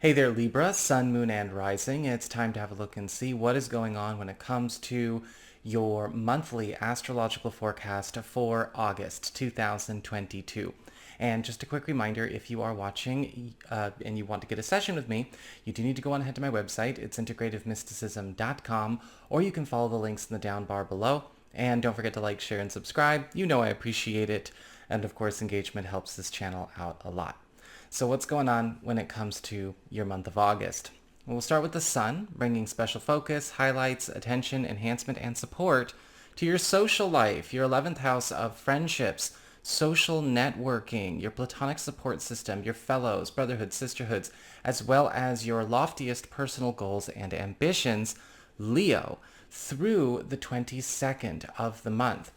Hey there, Libra, Sun, Moon, and Rising. It's time to have a look and see what is going on when it comes to your monthly astrological forecast for August 2022. And just a quick reminder, if you are watching and you want to get a session with me, you do need to go on ahead to my website. It's integrativemysticism.com, or you can follow the links in the down bar below. And don't forget to like, share, and subscribe. You know I appreciate it. And of course, engagement helps this channel out a lot. So what's going on when it comes to your month of August? Well, we'll start with the sun, bringing special focus, highlights, attention, enhancement, and support to your social life, your 11th house of friendships, social networking, your platonic support system, your fellows, brotherhoods, sisterhoods, as well as your loftiest personal goals and ambitions, Leo, through the 22nd of the month.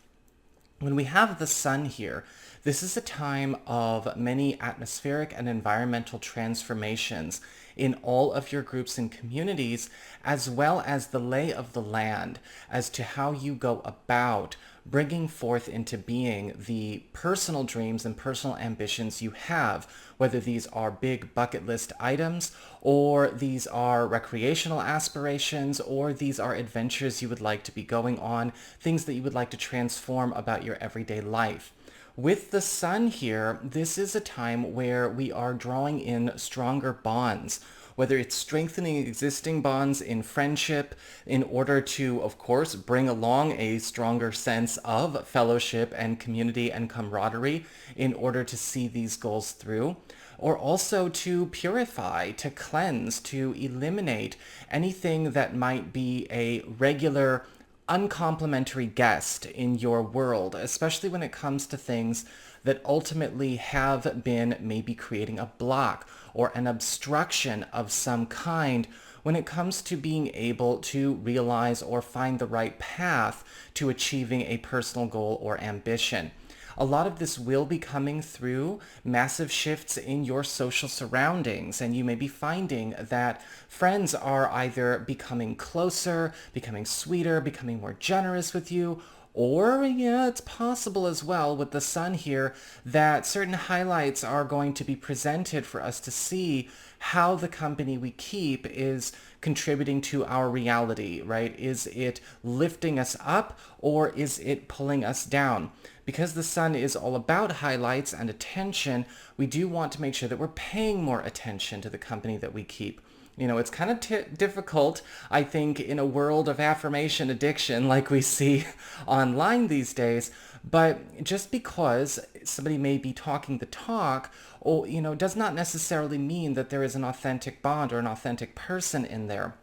When we have the sun here, this is a time of many atmospheric and environmental transformations in all of your groups and communities, as well as the lay of the land as to how you go about bringing forth into being the personal dreams and personal ambitions you have, whether these are big bucket list items, or these are recreational aspirations, or these are adventures you would like to be going on, things that you would like to transform about your everyday life. With the sun here, this is a time where we are drawing in stronger bonds, whether it's strengthening existing bonds in friendship in order to, of course, bring along a stronger sense of fellowship and community and camaraderie in order to see these goals through, or also to purify, to cleanse, to eliminate anything that might be a regular uncomplimentary guest in your world, especially when it comes to things that ultimately have been maybe creating a block or an obstruction of some kind when it comes to being able to realize or find the right path to achieving a personal goal or ambition. A lot of this will be coming through massive shifts in your social surroundings, and you may be finding that friends are either becoming closer, becoming sweeter, becoming more generous with you, or, yeah, it's possible as well with the sun here that certain highlights are going to be presented for us to see how the company we keep is contributing to our reality, right? Is it lifting us up or is it pulling us down? Because the sun is all about highlights and attention, we do want to make sure that we're paying more attention to the company that we keep. You know, it's kind of difficult, I think, in a world of affirmation addiction like we see online these days. But just because somebody may be talking the talk, or, does not necessarily mean that there is an authentic bond or an authentic person in there.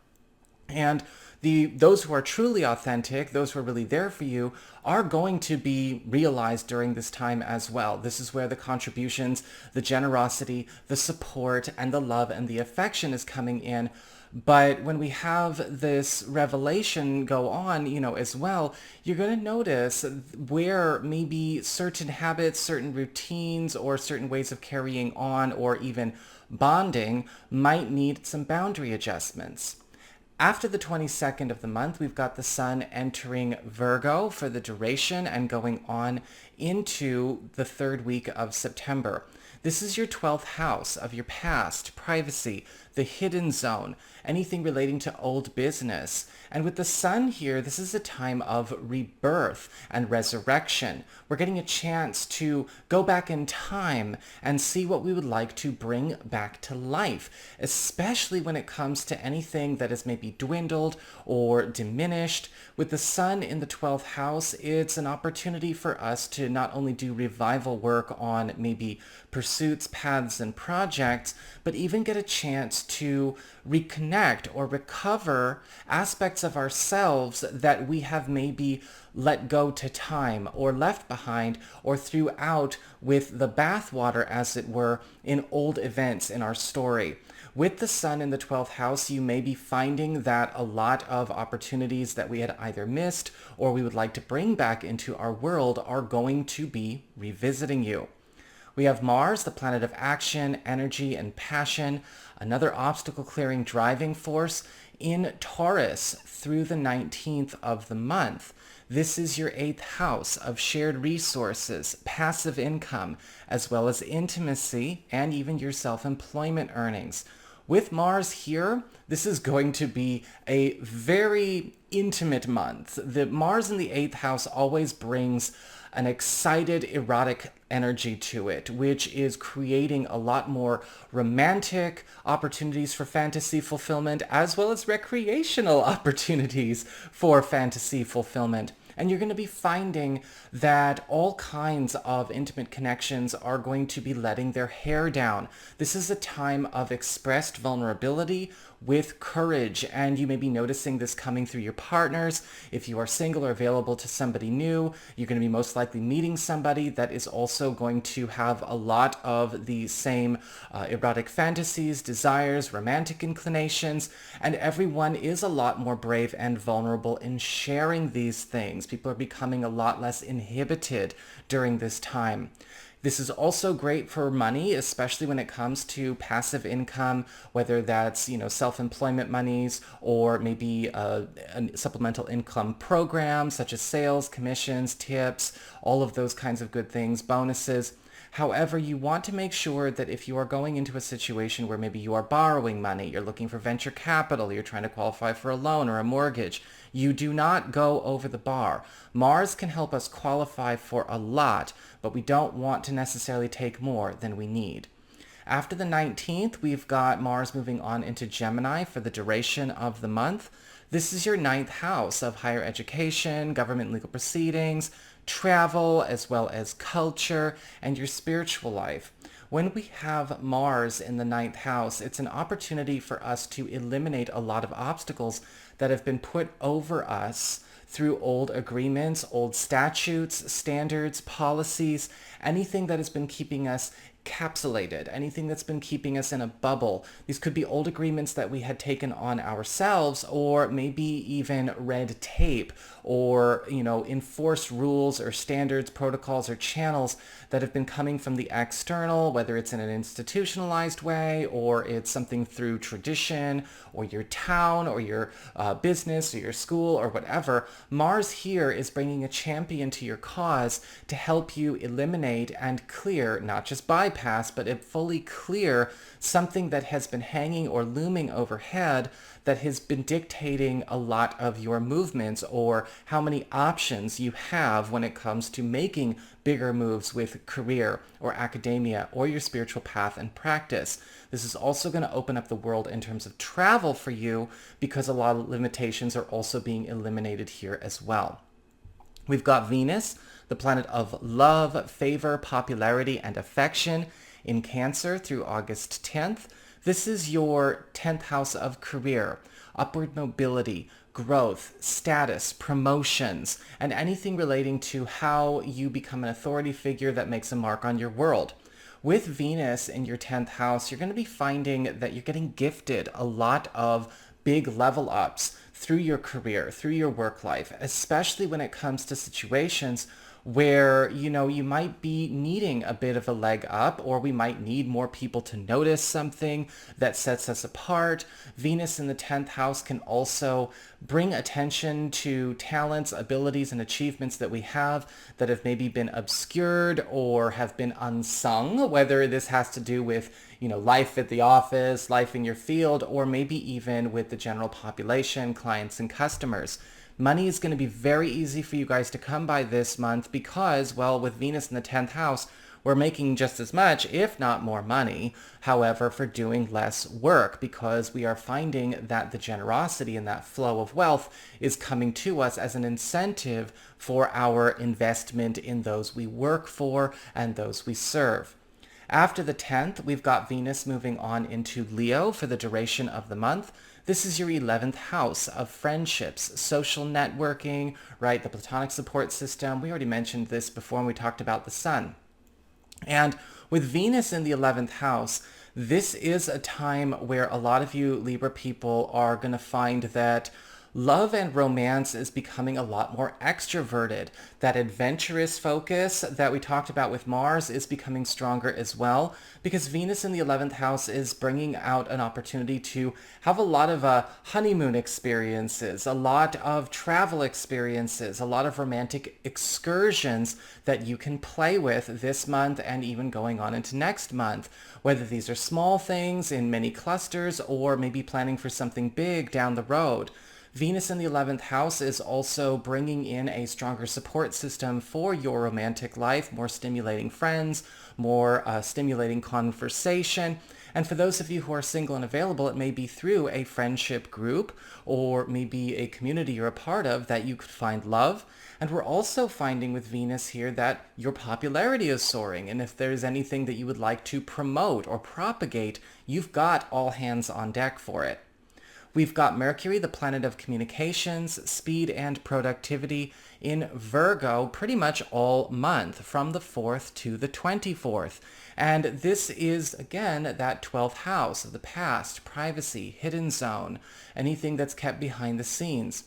And those who are truly authentic, those who are really there for you, are going to be realized during this time as well. This is where the contributions, the generosity, the support, and the love and the affection is coming in. But when we have this revelation go on, as well, you're going to notice where maybe certain habits, certain routines, or certain ways of carrying on, or even bonding might need some boundary adjustments. After the 22nd of the month, we've got the sun entering Virgo for the duration and going on into the third week of September. This is your 12th house of your past, privacy, the hidden zone, anything relating to old business. And with the sun here, this is a time of rebirth and resurrection. We're getting a chance to go back in time and see what we would like to bring back to life, especially when it comes to anything that is maybe dwindled or diminished. With the sun in the 12th house, it's an opportunity for us to not only do revival work on maybe pursuits, paths, and projects, but even get a chance to reconnect or recover aspects of ourselves that we have maybe let go to time or left behind or threw out with the bathwater, as it were, in old events in our story. With the sun in the 12th house, you may be finding that a lot of opportunities that we had either missed or we would like to bring back into our world are going to be revisiting you. We have Mars, the planet of action, energy, and passion, another obstacle-clearing driving force in Taurus through the 19th of the month. This is your 8th house of shared resources, passive income, as well as intimacy and even your self-employment earnings. With Mars here, this is going to be a very intimate month. The Mars in the 8th house always brings an excited, erotic energy to it, which is creating a lot more romantic opportunities for fantasy fulfillment, as well as recreational opportunities for fantasy fulfillment. And you're going to be finding that all kinds of intimate connections are going to be letting their hair down. This is a time of expressed vulnerability with courage, and you may be noticing this coming through your partners. If you are single or available to somebody new, you're going to be most likely meeting somebody that is also going to have a lot of the same erotic fantasies, desires, romantic inclinations, and everyone is a lot more brave and vulnerable in sharing these things. People are becoming a lot less inhibited during this time. This is also great for money, especially when it comes to passive income, whether that's, self-employment monies or maybe a supplemental income program such as sales, commissions, tips, all of those kinds of good things, bonuses. However, you want to make sure that if you are going into a situation where maybe you are borrowing money, you're looking for venture capital, you're trying to qualify for a loan or a mortgage, you do not go over the bar. Mars can help us qualify for a lot, but we don't want to necessarily take more than we need. After the 19th, we've got Mars moving on into Gemini for the duration of the month. This is your 9th house of higher education, government legal proceedings, travel, as well as culture, and your spiritual life. When we have Mars in the 9th house, it's an opportunity for us to eliminate a lot of obstacles that have been put over us through old agreements, old statutes, standards, policies, anything that has been keeping us encapsulated, anything that's been keeping us in a bubble. These could be old agreements that we had taken on ourselves, or maybe even red tape, or, enforced rules or standards, protocols, or channels that have been coming from the external, whether it's in an institutionalized way, or it's something through tradition, or your town, or your business, or your school, or whatever. Mars here is bringing a champion to your cause to help you eliminate and clear, not just bypass, but fully clear something that has been hanging or looming overhead that has been dictating a lot of your movements or how many options you have when it comes to making bigger moves with career or academia or your spiritual path and practice. This is also going to open up the world in terms of travel for you because a lot of limitations are also being eliminated here as well. We've got Venus, the planet of love, favor, popularity, and affection in Cancer through August 10th. This is your 10th house of career, upward mobility, growth, status, promotions, and anything relating to how you become an authority figure that makes a mark on your world. With Venus in your 10th house, you're going to be finding that you're getting gifted a lot of big level ups through your career, through your work life, especially when it comes to situations where, you might be needing a bit of a leg up, or we might need more people to notice something that sets us apart. Venus in the 10th house can also bring attention to talents, abilities, and achievements that we have that have maybe been obscured or have been unsung, whether this has to do with life at the office, life in your field, or maybe even with the general population, clients, and customers. Money is going to be very easy for you guys to come by this month because, well, with Venus in the 10th house, we're making just as much, if not more money, however, for doing less work because we are finding that the generosity and that flow of wealth is coming to us as an incentive for our investment in those we work for and those we serve. After the 10th, we've got Venus moving on into Leo for the duration of the month. This is your 11th house of friendships, social networking, right? The platonic support system. We already mentioned this before when we talked about the sun. And with Venus in the 11th house, this is a time where a lot of you Libra people are going to find that Love and romance is becoming a lot more extroverted. That adventurous focus that we talked about with Mars is becoming stronger as well, because Venus in the 11th house is bringing out an opportunity to have a lot of honeymoon experiences, a lot of travel experiences, a lot of romantic excursions that you can play with this month and even going on into next month. Whether these are small things in many clusters or maybe planning for something big down the road. Venus in the 11th house is also bringing in a stronger support system for your romantic life, more stimulating friends, more stimulating conversation. And for those of you who are single and available, it may be through a friendship group or maybe a community you're a part of that you could find love. And we're also finding with Venus here that your popularity is soaring. And if there's anything that you would like to promote or propagate, you've got all hands on deck for it. We've got Mercury, the planet of communications, speed, and productivity in Virgo pretty much all month, from the 4th to the 24th. And this is, again, that 12th house of the past, privacy, hidden zone, anything that's kept behind the scenes.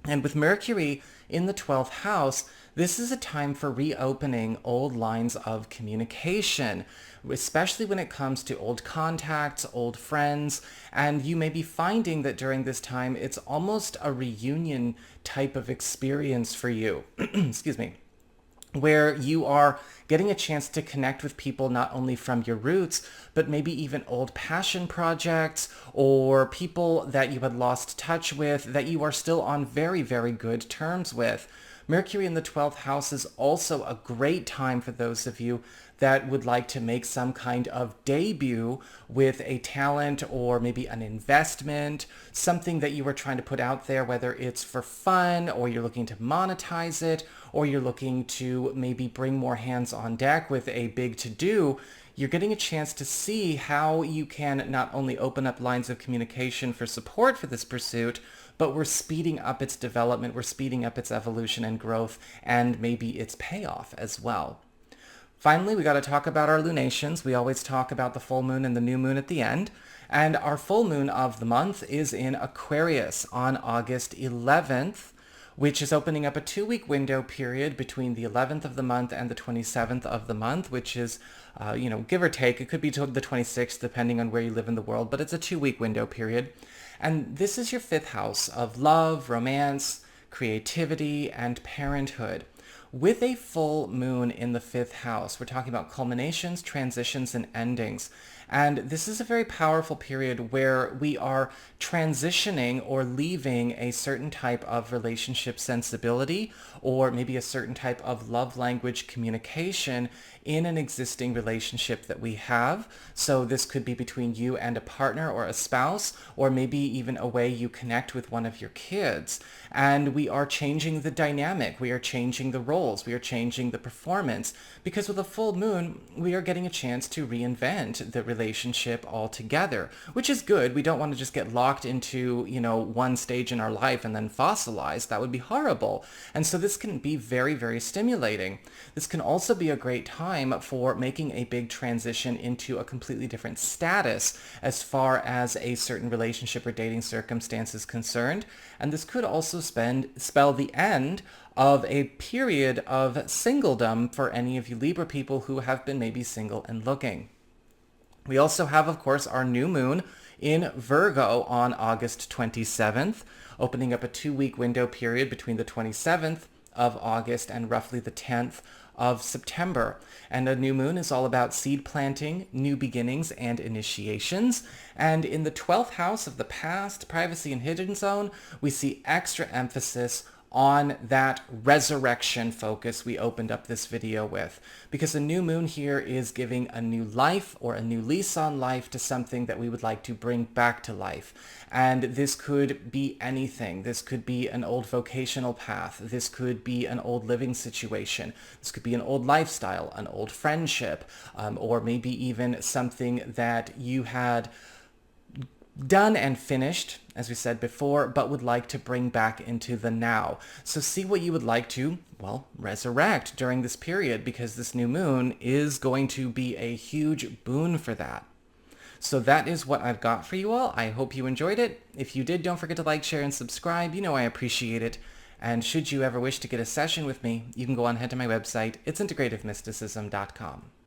And with Mercury in the 12th house, this is a time for reopening old lines of communication, especially when it comes to old contacts, old friends, and you may be finding that during this time it's almost a reunion type of experience for you. Excuse me. Where you are getting a chance to connect with people not only from your roots, but maybe even old passion projects or people that you had lost touch with that you are still on very, very good terms with. Mercury in the 12th house is also a great time for those of you that would like to make some kind of debut with a talent or maybe an investment, something that you were trying to put out there, whether it's for fun or you're looking to monetize it or you're looking to maybe bring more hands on deck with a big to-do. You're getting a chance to see how you can not only open up lines of communication for support for this pursuit, but we're speeding up its development, we're speeding up its evolution and growth, and maybe its payoff as well. Finally, we got to talk about our lunations. We always talk about the full moon and the new moon at the end. And our full moon of the month is in Aquarius on August 11th, which is opening up a 2-week window period between the 11th of the month and the 27th of the month, which is, give or take. It could be till the 26th, depending on where you live in the world, but it's a 2-week window period. And this is your 5th house of love, romance, creativity, and parenthood. With a full moon in the 5th house, we're talking about culminations, transitions, and endings. And this is a very powerful period where we are transitioning or leaving a certain type of relationship sensibility or maybe a certain type of love language communication in an existing relationship that we have. So this could be between you and a partner or a spouse, or maybe even a way you connect with one of your kids. And we are changing the dynamic. We are changing the roles. We are changing the performance. Because with a full moon, we are getting a chance to reinvent the relationship altogether, which is good. We don't want to just get locked into, one stage in our life and then fossilize. That would be horrible. And so this can be very, very stimulating. This can also be a great time for making a big transition into a completely different status as far as a certain relationship or dating circumstance is concerned. And this could also spell the end of a period of singledom for any of you Libra people who have been maybe single and looking. We also have, of course, our new moon in Virgo on August 27th, opening up a 2-week window period between the 27th of August and roughly the 10th of September. And a new moon is all about seed planting, new beginnings, and initiations. And in the 12th house of the past, privacy and hidden zone, we see extra emphasis on that resurrection focus we opened up this video with. Because the new moon here is giving a new life or a new lease on life to something that we would like to bring back to life. And this could be anything. This could be an old vocational path. This could be an old living situation. This could be an old lifestyle, an old friendship, or maybe even something that you had done and finished, as we said before, but would like to bring back into the now. So see what you would like to, resurrect during this period, because this new moon is going to be a huge boon for that. So that is what I've got for you all. I hope you enjoyed it. If you did, don't forget to like, share, and subscribe. You know I appreciate it. And should you ever wish to get a session with me, you can go on ahead to my website. It's integrativemysticism.com.